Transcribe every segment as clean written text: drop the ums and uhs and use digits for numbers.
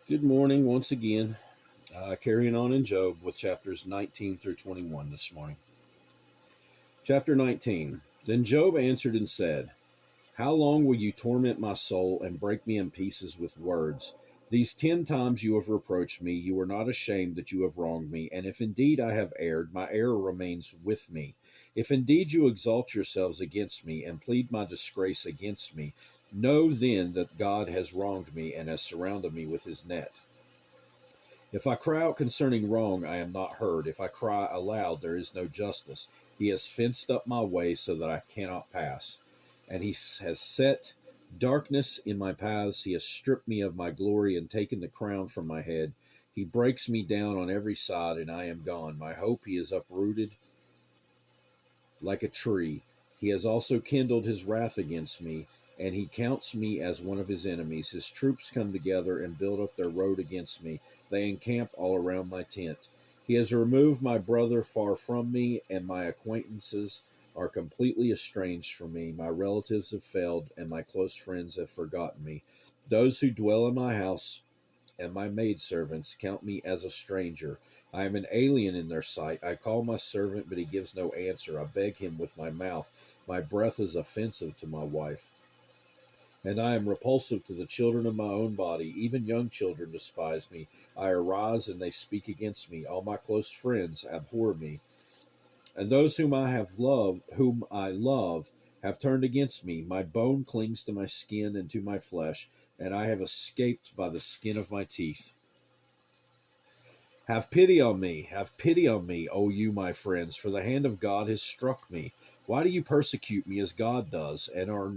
Good morning once again. Carrying on in Job with chapters 19 through 21 this morning. Chapter 19. Then Job answered and said, How long will you torment my soul and break me in pieces with words? These 10 times you have reproached me. You are not ashamed that you have wronged me. And if indeed I have erred, my error remains with me. If indeed you exalt yourselves against me and plead my disgrace against me, know then that God has wronged me and has surrounded me with his net. If I cry out concerning wrong, I am not heard. If I cry aloud, there is no justice. He has fenced up my way so that I cannot pass. And he has set darkness in my paths. He has stripped me of my glory and taken the crown from my head. He breaks me down on every side, and I am gone. My hope he has uprooted like a tree. He has also kindled his wrath against me, and he counts me as one of his enemies. His troops come together and build up their road against me. They encamp all around my tent. He has removed my brother far from me, and my acquaintances are completely estranged from me. My relatives have failed, and my close friends have forgotten me. Those who dwell in my house and my maidservants count me as a stranger. I am an alien in their sight. I call my servant, but he gives no answer. I beg him with my mouth. My breath is offensive to my wife, and I am repulsive to the children of my own body. Even young children despise me. I arise, and they speak against me. All my close friends abhor me, and those whom I love, have turned against me. My bone clings to my skin and to my flesh, and I have escaped by the skin of my teeth. Have pity on me, O you my friends, for the hand of God has struck me. Why do you persecute me as God does, and are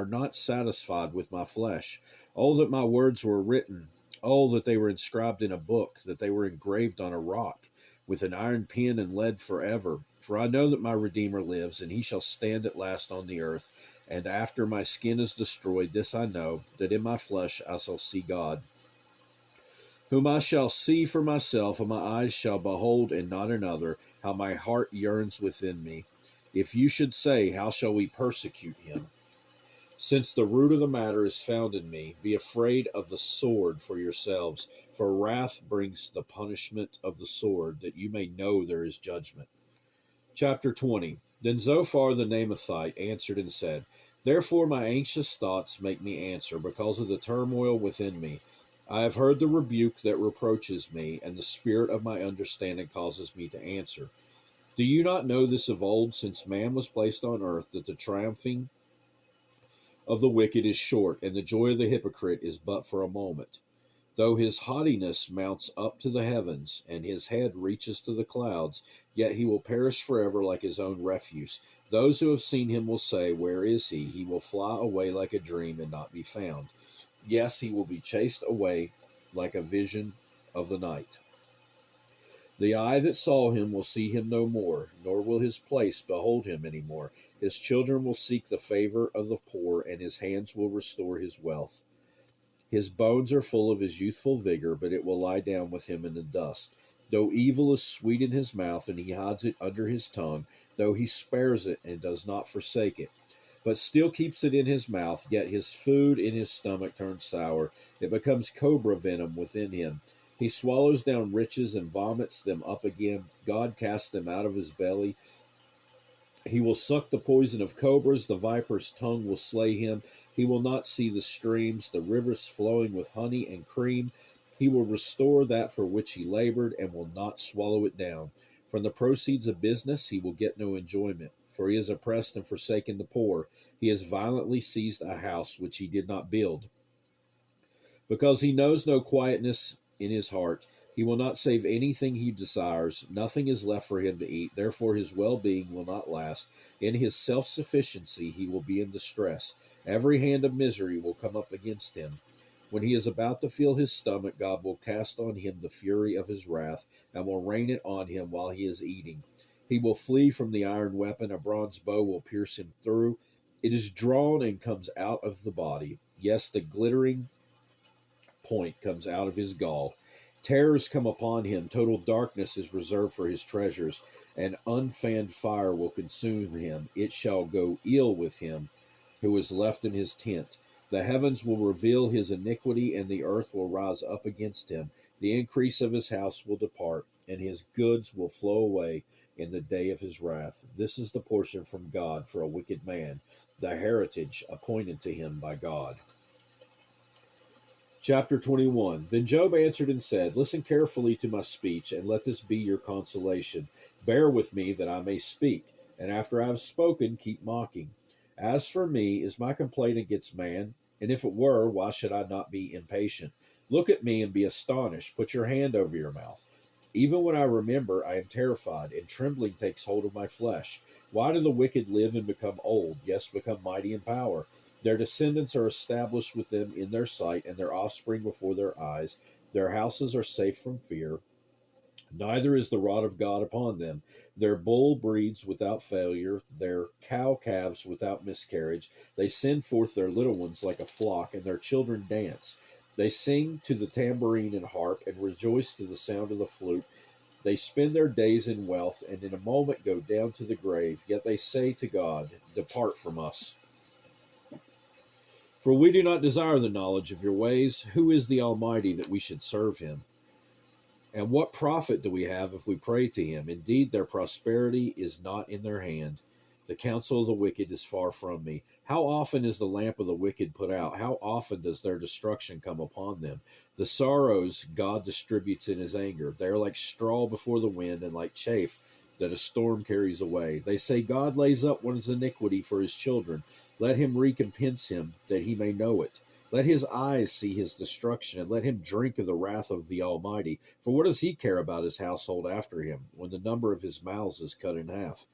not satisfied with my flesh? Oh, that my words were written. Oh, that they were inscribed in a book, that they were engraved on a rock, with an iron pen and lead forever. For I know that my Redeemer lives, and he shall stand at last on the earth. And after my skin is destroyed, this I know, that in my flesh I shall see God, whom I shall see for myself, and my eyes shall behold, and not another. How my heart yearns within me. If you should say, How shall we persecute him? Since the root of the matter is found in me, be afraid of the sword for yourselves, for wrath brings the punishment of the sword, that you may know there is judgment. Chapter 20. Then Zophar the Naamathite answered and said, Therefore my anxious thoughts make me answer, because of the turmoil within me. I have heard the rebuke that reproaches me, and the spirit of my understanding causes me to answer. Do you not know this of old, since man was placed on earth, that the triumphing of the wicked is short, and the joy of the hypocrite is but for a moment? Though his haughtiness mounts up to the heavens, and his head reaches to the clouds, yet he will perish forever like his own refuse. Those who have seen him will say, Where is he? He will fly away like a dream and not be found. Yes, he will be chased away like a vision of the night. The eye that saw him will see him no more, nor will his place behold him any more. His children will seek the favor of the poor, and his hands will restore his wealth. His bones are full of his youthful vigor, but it will lie down with him in the dust. Though evil is sweet in his mouth, and he hides it under his tongue, though he spares it and does not forsake it, but still keeps it in his mouth, yet his food in his stomach turns sour. It becomes cobra venom within him. He swallows down riches and vomits them up again. God casts them out of his belly. He will suck the poison of cobras. The viper's tongue will slay him. He will not see the streams, the rivers flowing with honey and cream. He will restore that for which he labored, and will not swallow it down. From the proceeds of business he will get no enjoyment, for he has oppressed and forsaken the poor. He has violently seized a house which he did not build. Because he knows no quietness in his heart, he will not save anything he desires. Nothing is left for him to eat. Therefore, his well being will not last. In his self sufficiency, he will be in distress. Every hand of misery will come up against him. When he is about to fill his stomach, God will cast on him the fury of his wrath, and will rain it on him while he is eating. He will flee from the iron weapon. A bronze bow will pierce him through. It is drawn and comes out of the body. Yes, the glittering point comes out of his gall. Terrors come upon him. Total darkness is reserved for his treasures. An unfanned fire will consume him. It shall go ill with him who is left in his tent. The heavens will reveal his iniquity, and the earth will rise up against him. The increase of his house will depart, and his goods will flow away in the day of his wrath. This is the portion from God for a wicked man, the heritage appointed to him by God. Chapter 21. Then Job answered and said, Listen carefully to my speech, and let this be your consolation. Bear with me that I may speak, and after I have spoken, keep mocking. As for me, is my complaint against man? And if it were, why should I not be impatient? Look at me and be astonished. Put your hand over your mouth. Even when I remember, I am terrified, and trembling takes hold of my flesh. Why do the wicked live and become old, yes, become mighty in power? Their descendants are established with them in their sight, and their offspring before their eyes. Their houses are safe from fear. Neither is the rod of God upon them. Their bull breeds without failure, their cow calves without miscarriage. They send forth their little ones like a flock, and their children dance. They sing to the tambourine and harp, and rejoice to the sound of the flute. They spend their days in wealth, and in a moment go down to the grave. Yet they say to God, Depart from us. For we do not desire the knowledge of your ways. Who is the Almighty that we should serve him? And what profit do we have if we pray to him? Indeed, their prosperity is not in their hand. The counsel of the wicked is far from me. How often is the lamp of the wicked put out? How often does their destruction come upon them? The sorrows God distributes in his anger. They are like straw before the wind, and like chaff that a storm carries away. They say, God lays up one's iniquity for his children. Let him recompense him, that he may know it. Let his eyes see his destruction, and let him drink of the wrath of the Almighty. For what does he care about his household after him, when the number of his mouths is cut in half?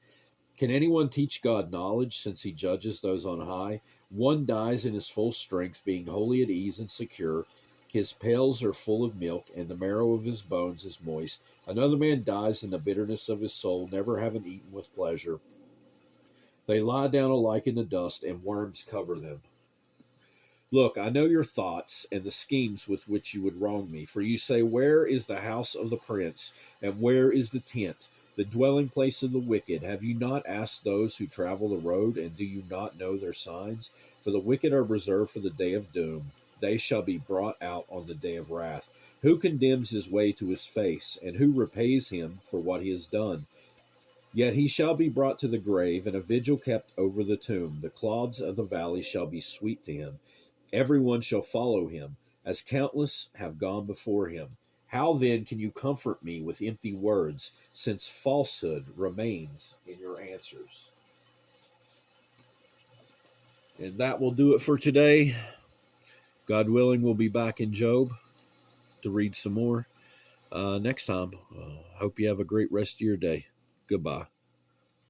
Can anyone teach God knowledge, since he judges those on high? One dies in his full strength, being wholly at ease and secure. His pails are full of milk, and the marrow of his bones is moist. Another man dies in the bitterness of his soul, never having eaten with pleasure. They lie down alike in the dust, and worms cover them. Look, I know your thoughts and the schemes with which you would wrong me. For you say, Where is the house of the prince, and where is the tent, the dwelling place of the wicked? Have you not asked those who travel the road, and do you not know their signs? For the wicked are reserved for the day of doom. They shall be brought out on the day of wrath. Who condemns his way to his face, and who repays him for what he has done? Yet he shall be brought to the grave, and a vigil kept over the tomb. The clods of the valley shall be sweet to him. Everyone shall follow him, as countless have gone before him. How then can you comfort me with empty words, since falsehood remains in your answers? And that will do it for today. God willing, we'll be back in Job to read some more next time. Hope you have a great rest of your day. Goodbye.